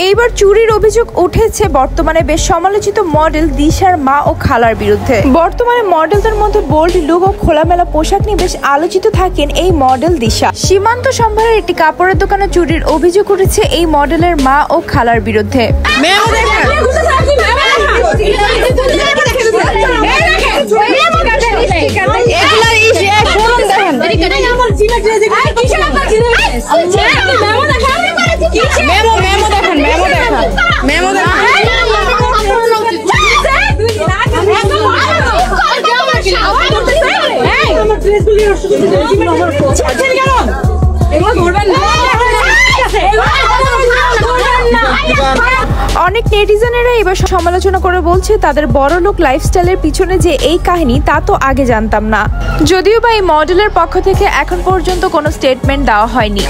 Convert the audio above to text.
এইবার চুরির অভিযোগ উঠেছে বর্তমানে বেশ সমালোচিত মডেল দিশার মা ও খালার বিরুদ্ধে। বর্তমানে মডেলদের মধ্যে বোল্ড লুক ও খোলামেলা পোশাক নিয়ে বেশ আলোচিত থাকেন এই মডেল দিশা। সীমান্ত সম্ভারের একটি কাপড়ের দোকানে চুরির অভিযোগ উঠেছে এই মডেলের মা ও খালার বিরুদ্ধে। অনেক নেটিজেনেরা এবার সমালোচনা করে বলছে তাদের বড়লোক লাইফস্টাইলের পিছনে যে এই কাহিনী তা তো আগে জানতাম না। যদিও বা এই মডেলের পক্ষ থেকে এখন পর্যন্ত কোনো স্টেটমেন্ট দেওয়া হয়নি।